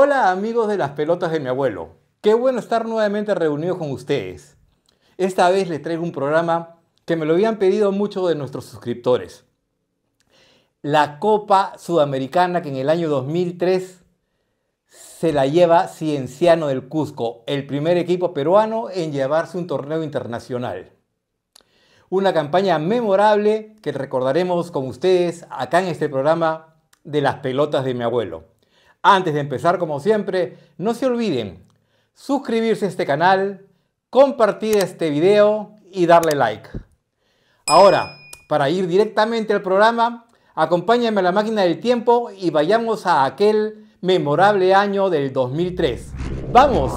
Hola amigos de las pelotas de mi abuelo. Qué bueno estar nuevamente reunidos con ustedes. Esta vez les traigo un programa que me lo habían pedido muchos de nuestros suscriptores. La Copa Sudamericana que en el año 2003 se la lleva Cienciano del Cusco, el primer equipo peruano en llevarse un torneo internacional. Una campaña memorable que recordaremos con ustedes acá en este programa de las pelotas de mi abuelo. Antes de empezar, como siempre, no se olviden suscribirse a este canal, compartir este video y darle like. Ahora, para ir directamente al programa, acompáñenme a la máquina del tiempo y vayamos a aquel memorable año del 2003. ¡Vamos!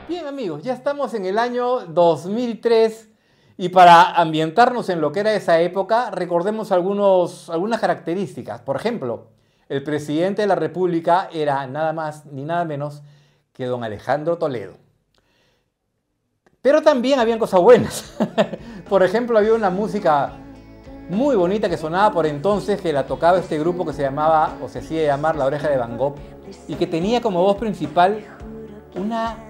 Bien amigos, ya estamos en el año 2003 y para ambientarnos en lo que era esa época, recordemos algunas características. Por ejemplo, el presidente de la República era nada más ni nada menos que don Alejandro Toledo. Pero también habían cosas buenas. Por ejemplo, había una música muy bonita que sonaba por entonces, que la tocaba este grupo que se llamaba, o se hacía llamar La Oreja de Van Gogh, y que tenía como voz principal una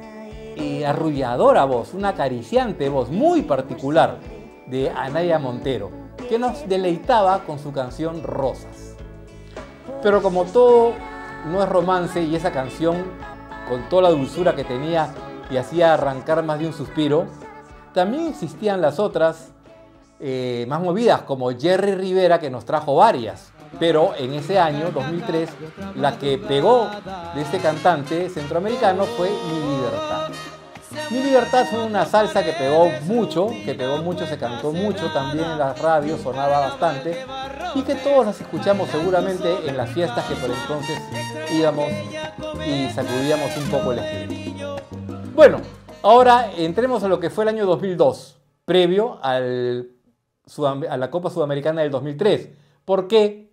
arrulladora voz, una acariciante voz muy particular de Anaya Montero, que nos deleitaba con su canción Rosas. Pero como todo no es romance y esa canción, con toda la dulzura que tenía y hacía arrancar más de un suspiro, también existían las otras más movidas, como Jerry Rivera, que nos trajo varias. Pero en ese año, 2003, la que pegó de este cantante centroamericano fue Mi Libertad. Mi Libertad fue una salsa que pegó mucho, se cantó mucho, también en las radios sonaba bastante y que todos las escuchamos seguramente en las fiestas que por entonces íbamos y sacudíamos un poco el espíritu. Bueno, ahora entremos a lo que fue el año 2002, previo a la Copa Sudamericana del 2003, porque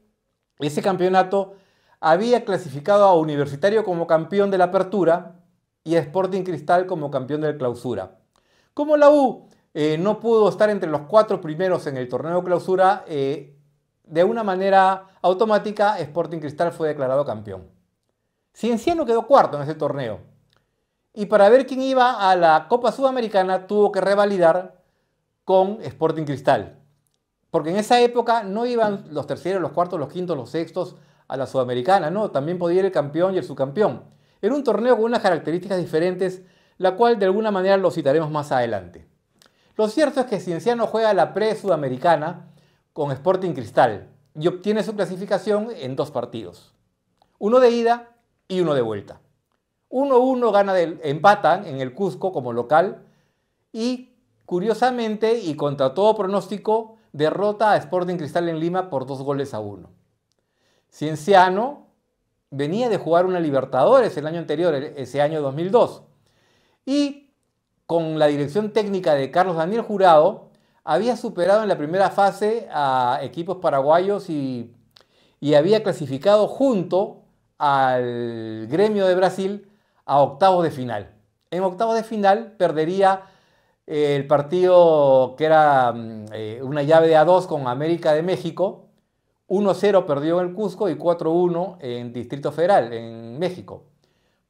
ese campeonato había clasificado a Universitario como campeón de la Apertura y a Sporting Cristal como campeón del Clausura. Como la U no pudo estar entre los 4 primeros en el torneo Clausura, de una manera automática Sporting Cristal fue declarado campeón. Cienciano quedó cuarto en ese torneo. Y para ver quién iba a la Copa Sudamericana tuvo que revalidar con Sporting Cristal. Porque en esa época no iban los terceros, los cuartos, los quintos, los sextos a la Sudamericana, no, también podía ir el campeón y el subcampeón. Era un torneo con unas características diferentes, la cual de alguna manera lo citaremos más adelante. Lo cierto es que Cienciano juega la pre-sudamericana con Sporting Cristal y obtiene su clasificación en 2 partidos. Uno de ida y uno de vuelta. 1-1 empatan en el Cusco como local y curiosamente y contra todo pronóstico derrota a Sporting Cristal en Lima por 2-1. Cienciano venía de jugar una Libertadores el año anterior, ese año 2002, y con la dirección técnica de Carlos Daniel Jurado había superado en la primera fase a equipos paraguayos y había clasificado junto al Gremio de Brasil a octavos de final. En octavos de final perdería el partido que era una llave de A2 con América de México. 1-0 perdió en el Cusco y 4-1 en Distrito Federal, en México,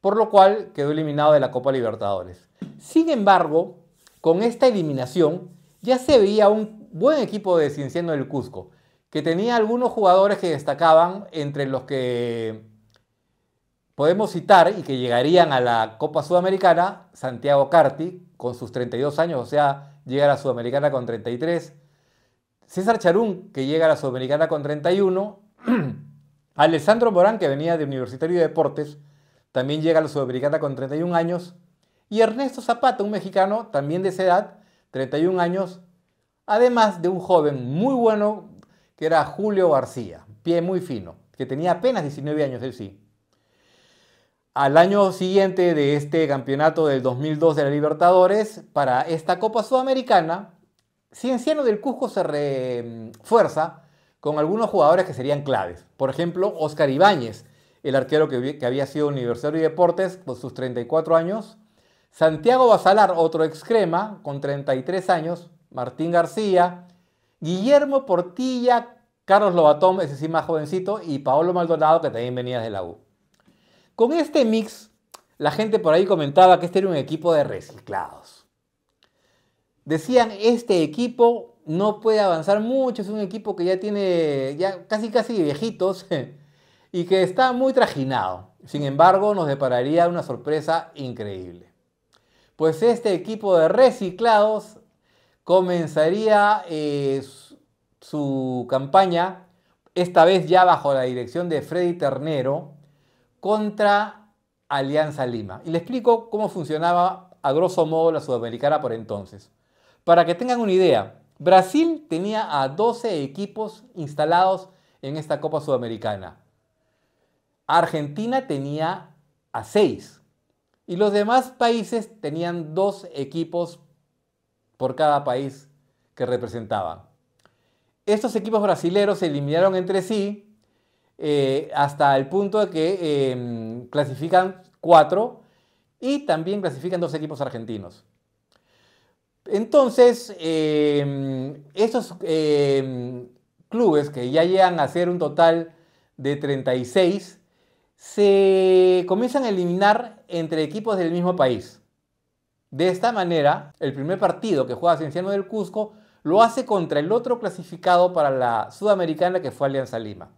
por lo cual quedó eliminado de la Copa Libertadores. Sin embargo, con esta eliminación ya se veía un buen equipo de Cienciano del Cusco, que tenía algunos jugadores que destacaban, entre los que podemos citar y que llegarían a la Copa Sudamericana: Santiago Carti, con sus 32 años, o sea, llega a la Sudamericana con 33, César Charún, que llega a la Sudamericana con 31, Alessandro Morán, que venía de Universitario de Deportes, también llega a la Sudamericana con 31 años, y Ernesto Zapata, un mexicano también de esa edad, 31 años, además de un joven muy bueno que era Julio García, pie muy fino, que tenía apenas 19 años, él sí. Al año siguiente de este campeonato del 2002 de la Libertadores, para esta Copa Sudamericana, Cienciano del Cusco se refuerza con algunos jugadores que serían claves. Por ejemplo, Oscar Ibáñez, el arquero que había sido Universitario de Deportes con sus 34 años, Santiago Basalar, otro excrema, con 33 años, Martín García, Guillermo Portilla, Carlos Lobatón, ese sí más jovencito, y Paolo Maldonado, que también venía de la U. Con este mix, la gente por ahí comentaba que este era un equipo de reciclados. Decían, este equipo no puede avanzar mucho, es un equipo que ya tiene casi viejitos y que está muy trajinado. Sin embargo, nos depararía una sorpresa increíble. Pues este equipo de reciclados comenzaría su campaña, esta vez ya bajo la dirección de Freddy Ternero, contra Alianza Lima. Y le explico cómo funcionaba a grosso modo la Sudamericana por entonces. Para que tengan una idea, Brasil tenía a 12 equipos instalados en esta Copa Sudamericana. Argentina tenía a 6. Y los demás países tenían 2 equipos por cada país que representaban. Estos equipos brasileños se eliminaron entre sí hasta el punto de que clasifican 4 y también clasifican 2 equipos argentinos. Entonces, estos clubes que ya llegan a ser un total de 36, se comienzan a eliminar entre equipos del mismo país. De esta manera, el primer partido que juega Cienciano del Cusco lo hace contra el otro clasificado para la Sudamericana, que fue Alianza Lima.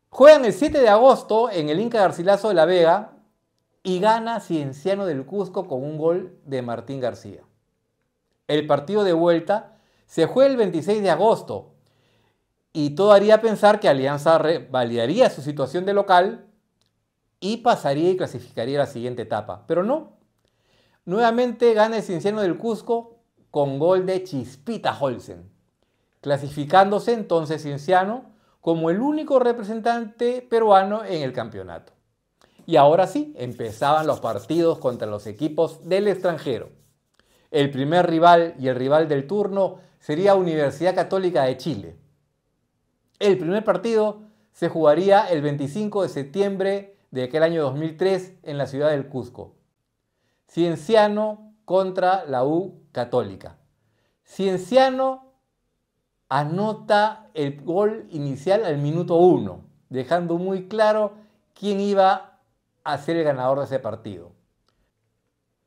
Juegan el 7 de agosto en el Inca Garcilaso de la Vega y gana Cienciano del Cusco con un gol de Martín García. El partido de vuelta se juega el 26 de agosto y todo haría pensar que Alianza validaría su situación de local y pasaría y clasificaría a la siguiente etapa. Pero no. Nuevamente gana el Cienciano del Cusco con gol de Chispita Olsen, clasificándose entonces Cienciano como el único representante peruano en el campeonato. Y ahora sí, empezaban los partidos contra los equipos del extranjero. El primer rival y el rival del turno sería Universidad Católica de Chile. El primer partido se jugaría el 25 de septiembre de aquel año 2003 en la ciudad del Cusco. Cienciano contra la U Católica. Cienciano anota el gol inicial al minuto 1, dejando muy claro quién iba a ser el ganador de ese partido.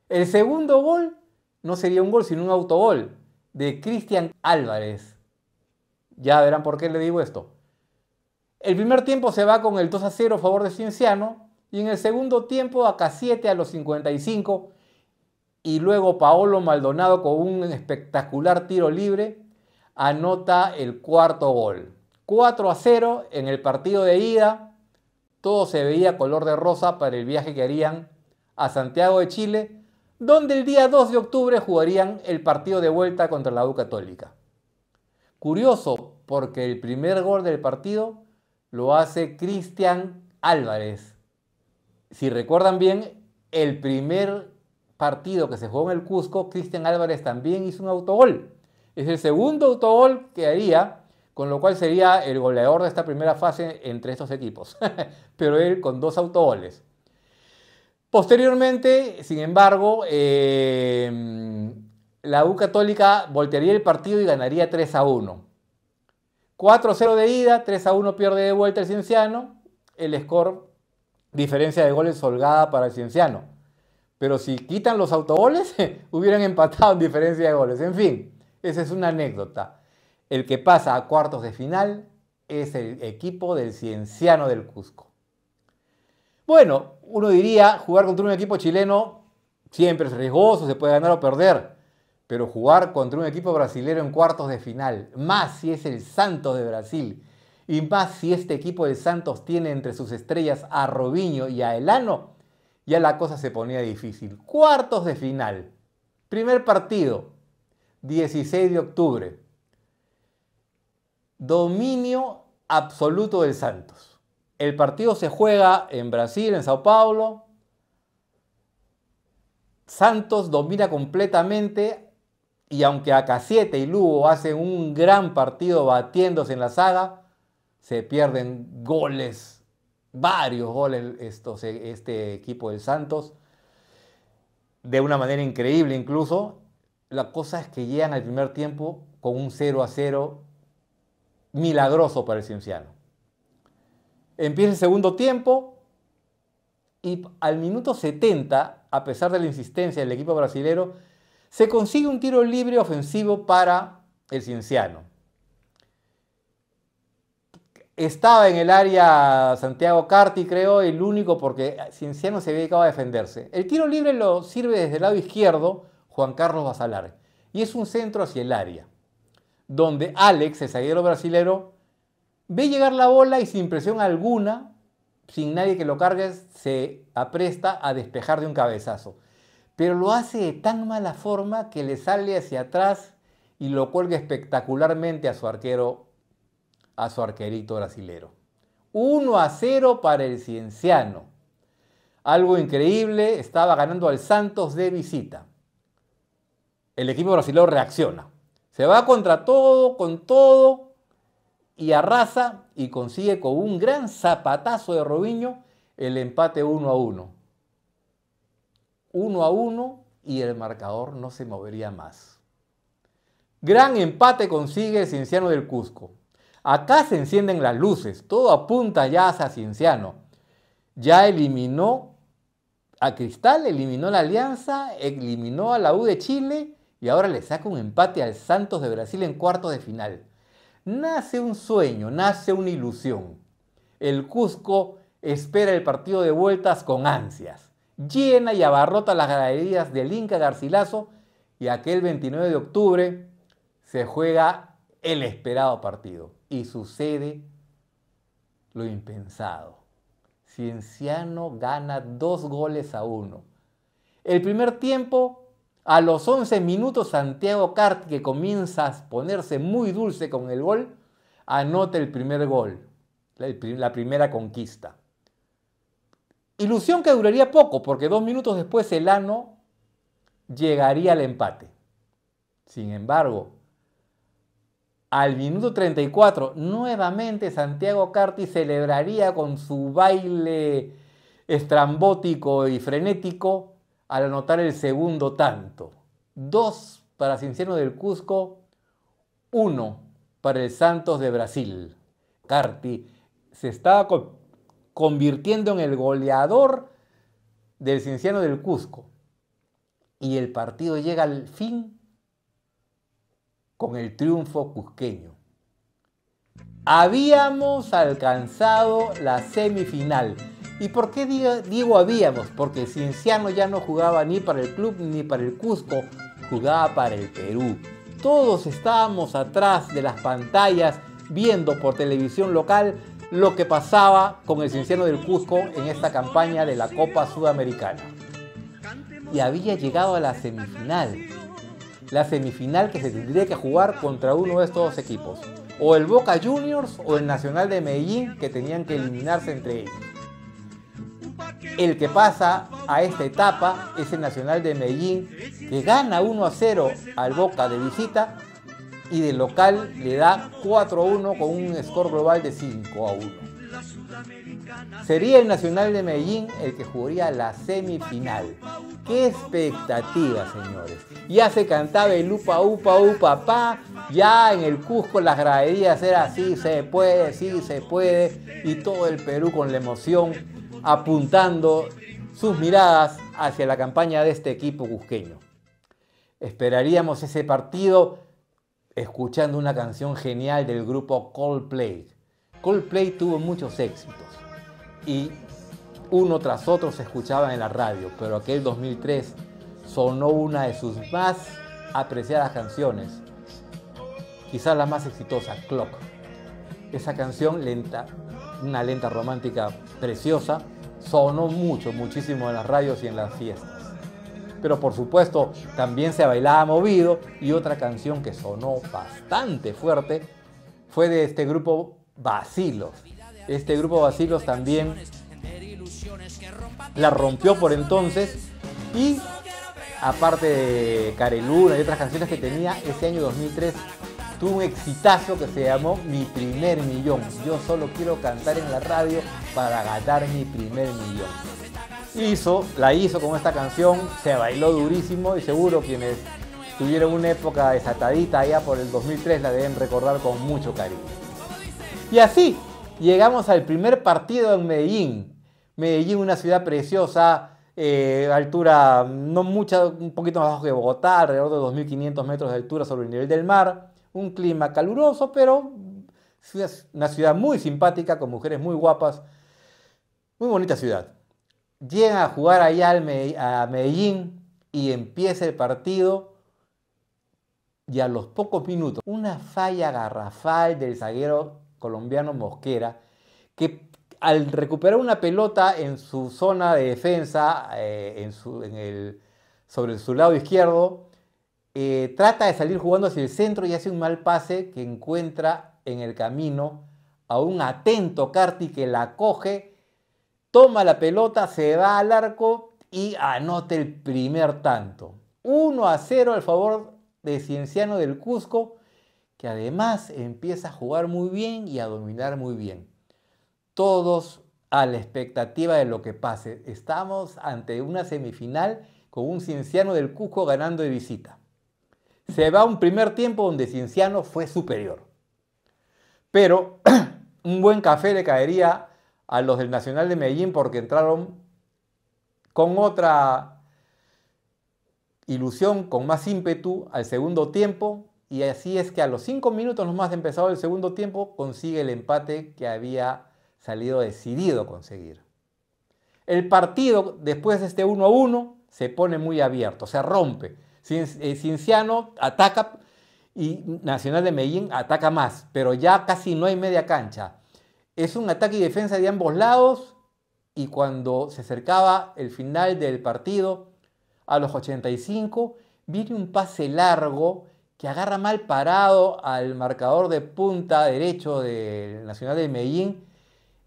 El segundo gol no sería un gol, sino un autogol de Cristian Álvarez. Ya verán por qué le digo esto. El primer tiempo se va con el 2-0 a favor de Cienciano y en el segundo tiempo Acasiete a los 55 y luego Paolo Maldonado con un espectacular tiro libre anota el cuarto gol. 4-0 en el partido de ida. Todo se veía color de rosa para el viaje que harían a Santiago de Chile, donde el día 2 de octubre jugarían el partido de vuelta contra la U Católica. Curioso, porque el primer gol del partido lo hace Cristian Álvarez. Si recuerdan bien, el primer partido que se jugó en el Cusco, Cristian Álvarez también hizo un autogol. Es el segundo autogol que haría, con lo cual sería el goleador de esta primera fase entre estos equipos. Pero él con 2 autogoles. Posteriormente, sin embargo, la U Católica voltearía el partido y ganaría 3-1. 4-0 de ida, 3-1 pierde de vuelta el Cienciano. El score, diferencia de goles holgada para el Cienciano. Pero si quitan los autogoles, hubieran empatado en diferencia de goles. En fin, esa es una anécdota. El que pasa a cuartos de final es el equipo del Cienciano del Cusco. Bueno, uno diría, jugar contra un equipo chileno siempre es riesgoso, se puede ganar o perder. Pero jugar contra un equipo brasileño en cuartos de final, más si es el Santos de Brasil, y más si este equipo del Santos tiene entre sus estrellas a Robinho y a Elano, ya la cosa se ponía difícil. Cuartos de final. Primer partido, 16 de octubre. Dominio absoluto del Santos. El partido se juega en Brasil, en Sao Paulo. Santos domina completamente y aunque Acasiete y Lugo hacen un gran partido batiéndose en la saga, se pierden goles, varios goles este equipo del Santos. de una manera increíble incluso. La cosa es que llegan al primer tiempo con un 0-0 milagroso para el Cienciano. Empieza el segundo tiempo y al minuto 70, a pesar de la insistencia del equipo brasilero, se consigue un tiro libre ofensivo para el Cienciano. Estaba en el área Santiago Carti, creo, el único, porque Cienciano se había dedicado a defenderse. El tiro libre lo sirve desde el lado izquierdo Juan Carlos Basalar. Y es un centro hacia el área, donde Alex, el zaguero brasilero, ve llegar la bola y sin presión alguna, sin nadie que lo cargue, se apresta a despejar de un cabezazo. Pero lo hace de tan mala forma que le sale hacia atrás y lo cuelga espectacularmente a su arquero, a su arquerito brasilero. 1-0 para el Cienciano. Algo increíble, estaba ganando al Santos de visita. El equipo brasileño reacciona. Se va contra todo, con todo, y arrasa y consigue con un gran zapatazo de Robinho el empate 1-1. 1-1 y el marcador no se movería más. Gran empate consigue el Cienciano del Cusco. Acá se encienden las luces, todo apunta ya hacia Cienciano. Ya eliminó a Cristal, eliminó la Alianza, eliminó a la U de Chile y ahora le saca un empate al Santos de Brasil en cuartos de final. Nace un sueño, nace una ilusión. El Cusco espera el partido de vueltas con ansias. Llena y abarrota las graderías del Inca Garcilaso y aquel 29 de octubre se juega el esperado partido. Y sucede lo impensado. Cienciano gana 2-1. El primer tiempo, a los 11 minutos, Santiago Carti, que comienza a ponerse muy dulce con el gol, anota el primer gol, la primera conquista. Ilusión que duraría poco, porque 2 minutos después Elano llegaría al empate. Sin embargo, al minuto 34, nuevamente Santiago Carti celebraría con su baile estrambótico y frenético al anotar el segundo tanto. 2 para Cienciano del Cusco, 1 para el Santos de Brasil. Carti se estaba convirtiendo en el goleador del Cienciano del Cusco. Y el partido llega al fin con el triunfo cusqueño. Habíamos alcanzado la semifinal. ¿Y por qué digo habíamos? Porque el Cienciano ya no jugaba ni para el club ni para el Cusco, jugaba para el Perú. Todos estábamos atrás de las pantallas viendo por televisión local lo que pasaba con el Cienciano del Cusco en esta campaña de la Copa Sudamericana. Y había llegado a la semifinal. La semifinal que se tendría que jugar contra uno de estos dos equipos. O el Boca Juniors o el Nacional de Medellín, que tenían que eliminarse entre ellos. El que pasa a esta etapa es el Nacional de Medellín, que gana 1-0 al Boca de visita y de local le da 4-1 con un score global de 5-1. Sería el Nacional de Medellín el que jugaría la semifinal. ¡Qué expectativa, señores! Ya se cantaba el upa, upa, upa, pa. Ya en el Cusco las graderías era sí se puede. Y todo el Perú con la emoción apuntando sus miradas hacia la campaña de este equipo cusqueño. Esperaríamos ese partido escuchando una canción genial del grupo Coldplay. Coldplay tuvo muchos éxitos y uno tras otro se escuchaba en la radio, pero aquel 2003 sonó una de sus más apreciadas canciones, quizás la más exitosa, Clock. Esa canción lenta, una lenta romántica preciosa, sonó muchísimo en las radios y en las fiestas. Pero por supuesto también se bailaba movido, y otra canción que sonó bastante fuerte fue de este grupo Bacilos. Este grupo Bacilos también la rompió por entonces, y aparte de Careluna y otras canciones que tenía, ese año 2003 tuvo un exitazo que se llamó Mi Primer Millón. Yo solo quiero cantar en la radio para ganar mi primer millón. La hizo con esta canción, se bailó durísimo y seguro quienes tuvieron una época desatadita allá por el 2003 la deben recordar con mucho cariño. Y así llegamos al primer partido en Medellín. Medellín, una ciudad preciosa, altura no mucha, un poquito más bajo que Bogotá, alrededor de 2.500 metros de altura sobre el nivel del mar. Un clima caluroso, pero una ciudad muy simpática, con mujeres muy guapas. Muy bonita ciudad. Llegan a jugar allá a Medellín y empieza el partido. Y a los pocos minutos, una falla garrafal del zaguero colombiano Mosquera, que al recuperar una pelota en su zona de defensa, sobre su lado izquierdo, trata de salir jugando hacia el centro y hace un mal pase que encuentra en el camino a un atento Carti que la coge, toma la pelota, se va al arco y anota el primer tanto. 1-0 al favor de Cienciano del Cusco, que además empieza a jugar muy bien y a dominar muy bien. Todos a la expectativa de lo que pase. Estamos ante una semifinal con un Cienciano del Cusco ganando de visita. Se va un primer tiempo donde Cienciano fue superior. Pero un buen café le caería a los del Nacional de Medellín porque entraron con otra ilusión, con más ímpetu al segundo tiempo, y así es que a los 5 minutos nomás de empezado el segundo tiempo consigue el empate que había salido decidido a conseguir. El partido, después de este 1-1, se pone muy abierto, se rompe. Cienciano ataca y Nacional de Medellín ataca más, pero ya casi no hay media cancha. Es un ataque y defensa de ambos lados, y cuando se acercaba el final del partido, a los 85, viene un pase largo que agarra mal parado al marcador de punta derecho del Nacional de Medellín.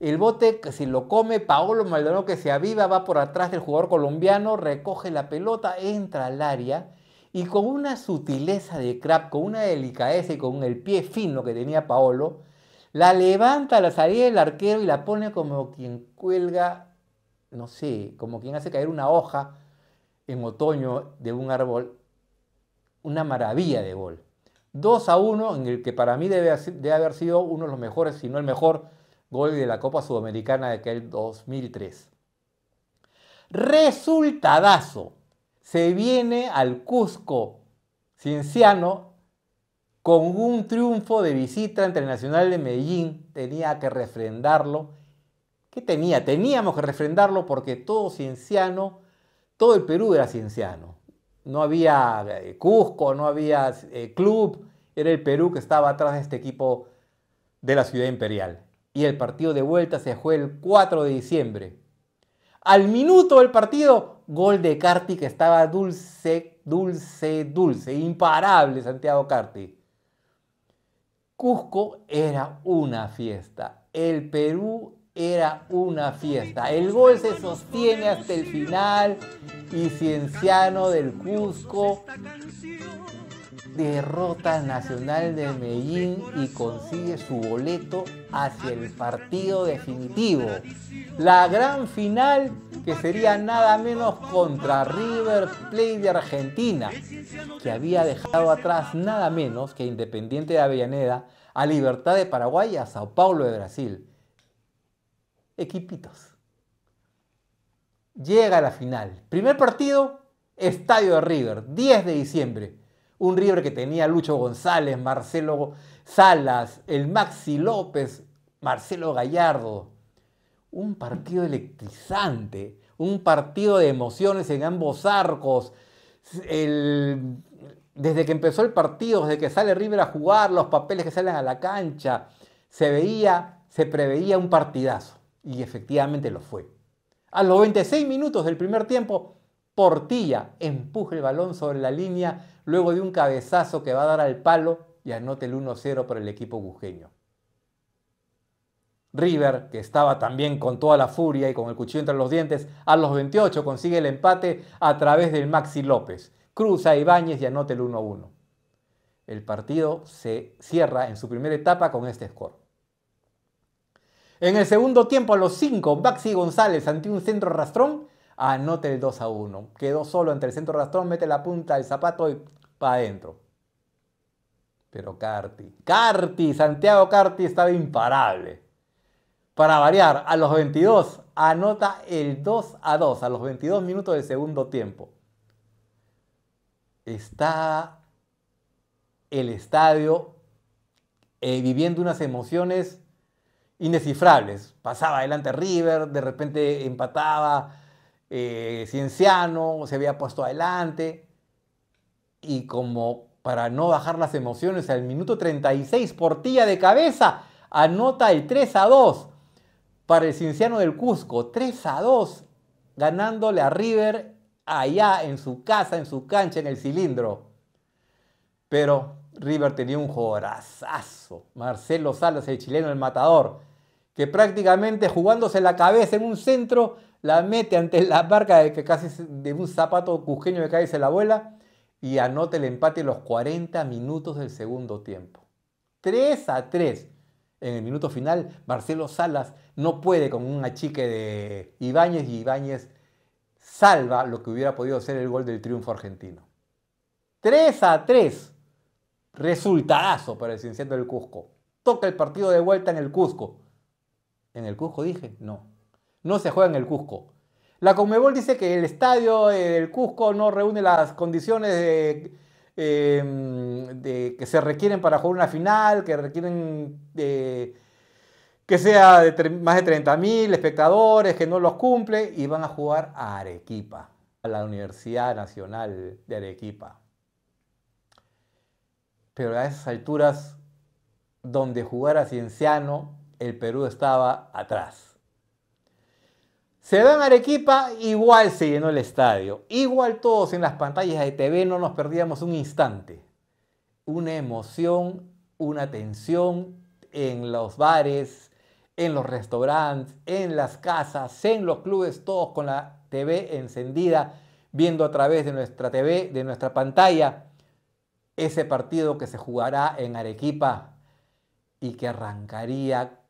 El bote que se lo come Paolo Maldonado, que se aviva, va por atrás del jugador colombiano, recoge la pelota, entra al área y con una sutileza de crack, con una delicadeza y con el pie fino que tenía Paolo, la levanta a la salida del arquero y la pone como quien cuelga, no sé, como quien hace caer una hoja en otoño de un árbol. Una maravilla de gol. 2-1, en el que para mí debe haber sido uno de los mejores, si no el mejor gol de la Copa Sudamericana de aquel 2003. Resultadazo. Se viene al Cusco Cienciano con un triunfo de visita ante el Nacional de Medellín. Tenía que refrendarlo. ¿Qué tenía? Teníamos que refrendarlo porque todo Cienciano, todo el Perú era Cienciano. No había Cusco, no había club, era el Perú que estaba atrás de este equipo de la ciudad imperial. Y el partido de vuelta se jugó el 4 de diciembre. Al minuto del partido, gol de Carti, que estaba dulce, imparable Santiago Carti. Cusco era una fiesta, el Perú era una fiesta. El gol se sostiene hasta el final y Cienciano del Cusco derrota al Nacional de Medellín y consigue su boleto hacia el partido definitivo. La gran final, que sería nada menos contra River Plate de Argentina, que había dejado atrás nada menos que a Independiente de Avellaneda, a Libertad de Paraguay y a Sao Paulo de Brasil. Equipitos. Llega a la final. Primer partido, estadio de River, 10 de diciembre. Un River que tenía Lucho González, Marcelo Salas, el Maxi López, Marcelo Gallardo. Un partido electrizante, un partido de emociones en ambos arcos. Desde que empezó el partido, desde que sale River a jugar, los papeles que salen a la cancha, se preveía un partidazo. Y efectivamente lo fue. A los 26 minutos del primer tiempo, Portilla empuja el balón sobre la línea luego de un cabezazo que va a dar al palo y anota el 1-0 por el equipo cusqueño. River, que estaba también con toda la furia y con el cuchillo entre los dientes, a los 28 consigue el empate a través del Maxi López. Cruza a Ibáñez y anota el 1-1. El partido se cierra en su primera etapa con este score. En el segundo tiempo, a los 5, Maxi González, ante un centro rastrón, anota el 2-1. Quedó solo ante el centro rastrón, mete la punta del zapato y para adentro. Pero Santiago Carti estaba imparable. Para variar, a los 22 anota el 2-2, a los 22 minutos del segundo tiempo. Está el estadio viviendo unas emociones indescifrables. Pasaba adelante River, de repente empataba Cienciano, se había puesto adelante. Y como para no bajar las emociones, al minuto 36, Portilla de cabeza anota el 3-2 para el Cienciano del Cusco. 3-2, ganándole a River allá en su casa, en su cancha, en el Cilindro. Pero River tenía un jugadorazo, Marcelo Salas, el chileno, el matador, que prácticamente jugándose la cabeza en un centro, la mete ante la marca de que casi de un zapato cusqueño que cae y se la vuela, y anota el empate en los 40 minutos del segundo tiempo. 3-3. En el minuto final, Marcelo Salas no puede con un achique de Ibáñez, y Ibáñez salva lo que hubiera podido ser el gol del triunfo argentino. 3-3. Resultadazo para el Cienciano del Cusco. Toca el partido de vuelta en el Cusco. ¿En el Cusco dije? No. No se juega en el Cusco. La Conmebol dice que el estadio del Cusco no reúne las condiciones que se requieren para jugar una final, que requieren que sea de más de 30.000 espectadores, que no los cumple, y van a jugar a Arequipa, a la Universidad Nacional de Arequipa. Pero a esas alturas, donde jugara Cienciano, el Perú estaba atrás. Se va en Arequipa, igual se llenó el estadio. Igual todos en las pantallas de TV no nos perdíamos un instante. Una emoción, una tensión en los bares, en los restaurantes, en las casas, en los clubes, todos con la TV encendida, viendo a través de nuestra TV, de nuestra pantalla, ese partido que se jugará en Arequipa y que arrancaría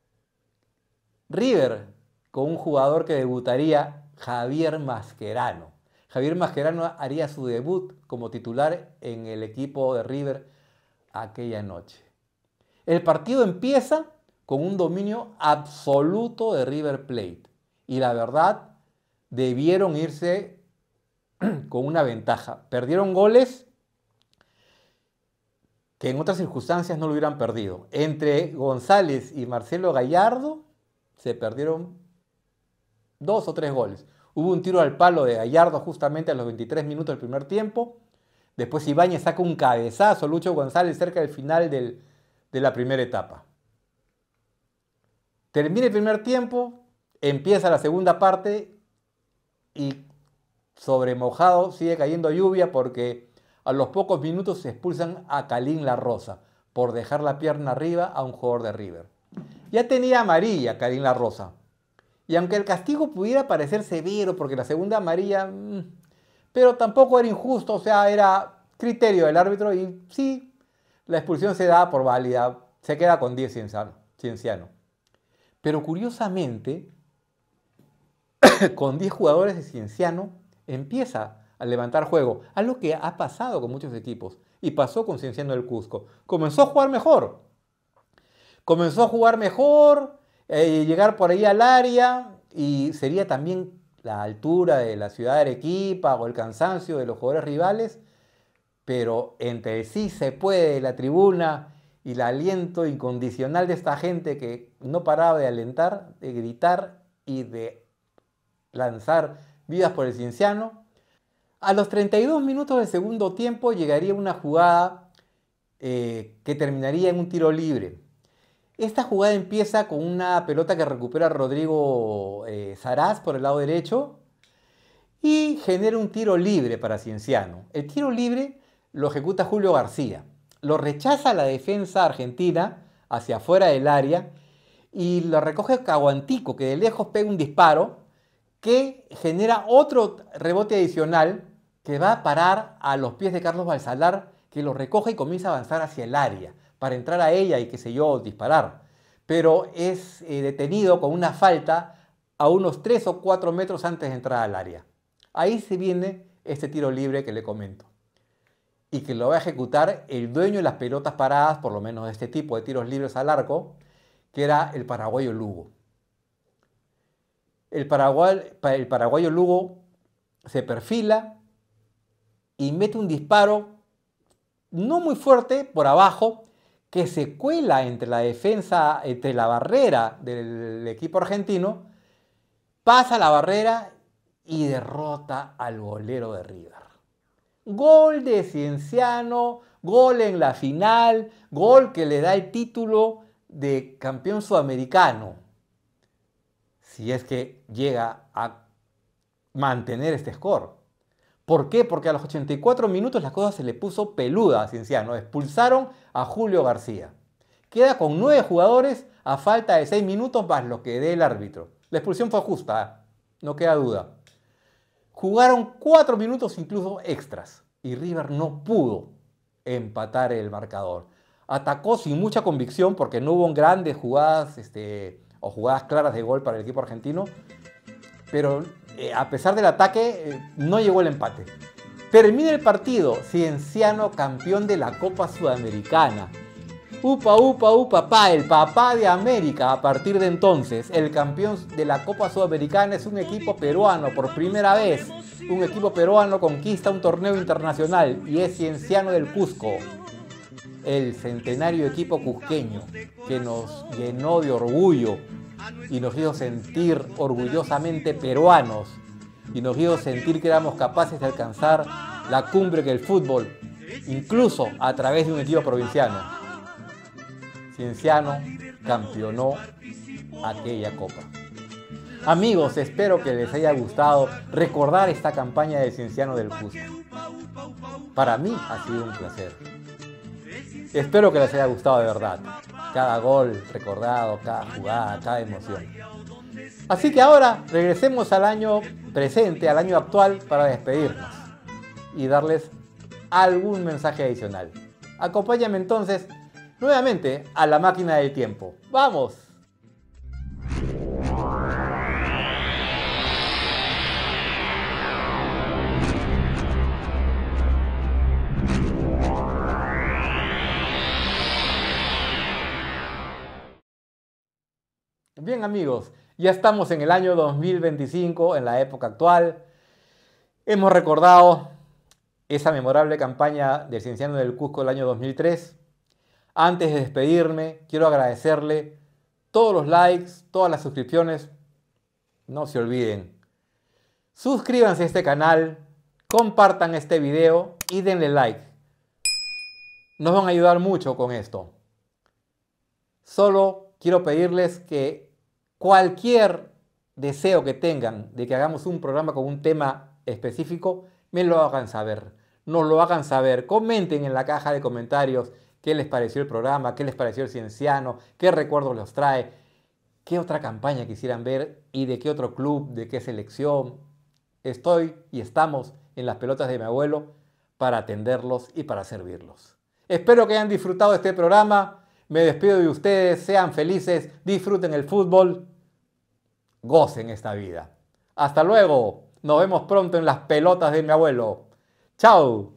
River con un jugador que debutaría, Javier Mascherano. Javier Mascherano haría su debut como titular en el equipo de River aquella noche. El partido empieza con un dominio absoluto de River Plate. Y la verdad, debieron irse con una ventaja. Perdieron goles que en otras circunstancias no lo hubieran perdido. Entre González y Marcelo Gallardo se perdieron 2 o 3 goles. Hubo un tiro al palo de Gallardo justamente a los 23 minutos del primer tiempo. Después Ibáñez saca un cabezazo, Lucho González, cerca del final de la primera etapa. Termina el primer tiempo, empieza la segunda parte y sobre mojado sigue cayendo lluvia porque a los pocos minutos se expulsan a Calín La Rosa por dejar la pierna arriba a un jugador de River. Ya tenía amarilla Calín La Rosa. Y aunque el castigo pudiera parecer severo, porque la segunda amarilla, pero tampoco era injusto, o sea, era criterio del árbitro y sí, la expulsión se da por válida, se queda con 10 Cienciano. Pero curiosamente, con 10 jugadores de Cienciano, empieza a levantar juego, algo que ha pasado con muchos equipos, y pasó con Cienciano del Cusco. Comenzó a jugar mejor, llegar por ahí al área, y sería también la altura de la ciudad de Arequipa o el cansancio de los jugadores rivales, pero entre el sí se puede, la tribuna y el aliento incondicional de esta gente que no paraba de alentar, de gritar y de lanzar vidas por el Cienciano. A los 32 minutos del segundo tiempo llegaría una jugada que terminaría en un tiro libre. Esta jugada empieza con una pelota que recupera Rodrigo Saraz por el lado derecho y genera un tiro libre para Cienciano. El tiro libre lo ejecuta Julio García. Lo rechaza la defensa argentina hacia afuera del área y lo recoge Caguantico, que de lejos pega un disparo que genera otro rebote adicional que va a parar a los pies de Carlos Balsalar, que lo recoge y comienza a avanzar hacia el área para entrar a ella y, qué sé yo, disparar. Pero es detenido con una falta a unos 3 o 4 metros antes de entrar al área. Ahí se viene este tiro libre que le comento. Y que lo va a ejecutar el dueño de las pelotas paradas, por lo menos de este tipo de tiros libres al arco, que era el paraguayo Lugo. El paraguayo Lugo se perfila y mete un disparo no muy fuerte por abajo, que se cuela entre la defensa, entre la barrera del equipo argentino, pasa la barrera y derrota al golero de River. Gol de Cienciano, gol en la final, gol que le da el título de campeón sudamericano. Si es que llega a mantener este score. ¿Por qué? Porque a los 84 minutos las cosas se le puso peluda a Cienciano. Expulsaron a Julio García. Queda con 9 jugadores a falta de 6 minutos más lo que dé el árbitro. La expulsión fue justa, no queda duda. Jugaron 4 minutos incluso extras y River no pudo empatar el marcador. Atacó sin mucha convicción porque no hubo grandes jugadas o jugadas claras de gol para el equipo argentino, pero a pesar del ataque no llegó el empate. Termina el partido, Cienciano campeón de la Copa Sudamericana. Upa, upa, upa, el papá de América. A partir de entonces, el campeón de la Copa Sudamericana es un equipo peruano. Por primera vez, un equipo peruano conquista un torneo internacional y es Cienciano del Cusco, el centenario equipo cusqueño que nos llenó de orgullo y nos hizo sentir orgullosamente peruanos y nos hizo sentir que éramos capaces de alcanzar la cumbre del fútbol, incluso a través de un equipo provinciano. Cienciano campeonó aquella copa. Amigos, espero que les haya gustado recordar esta campaña del Cienciano del Cusco. Para mí ha sido un placer. Espero que les haya gustado de verdad. Cada gol recordado, cada jugada, cada emoción. Así que ahora regresemos al año presente, al año actual, para despedirnos y darles algún mensaje adicional. Acompáñame entonces nuevamente a la máquina del tiempo. ¡Vamos! Bien amigos, ya estamos en el año 2025, en la época actual. Hemos recordado esa memorable campaña del Cienciano del Cusco del año 2003. Antes de despedirme, quiero agradecerle todos los likes, todas las suscripciones. No se olviden. Suscríbanse a este canal, compartan este video y denle like. Nos van a ayudar mucho con esto. Solo quiero pedirles que cualquier deseo que tengan de que hagamos un programa con un tema específico, me lo hagan saber. Nos lo hagan saber. Comenten en la caja de comentarios qué les pareció el programa, qué les pareció el Cienciano, qué recuerdos les trae, qué otra campaña quisieran ver y de qué otro club, de qué selección. Estoy y estamos en las pelotas de mi abuelo para atenderlos y para servirlos. Espero que hayan disfrutado de este programa. Me despido de ustedes, sean felices, disfruten el fútbol, gocen esta vida. Hasta luego, nos vemos pronto en las pelotas de mi abuelo. ¡Chao!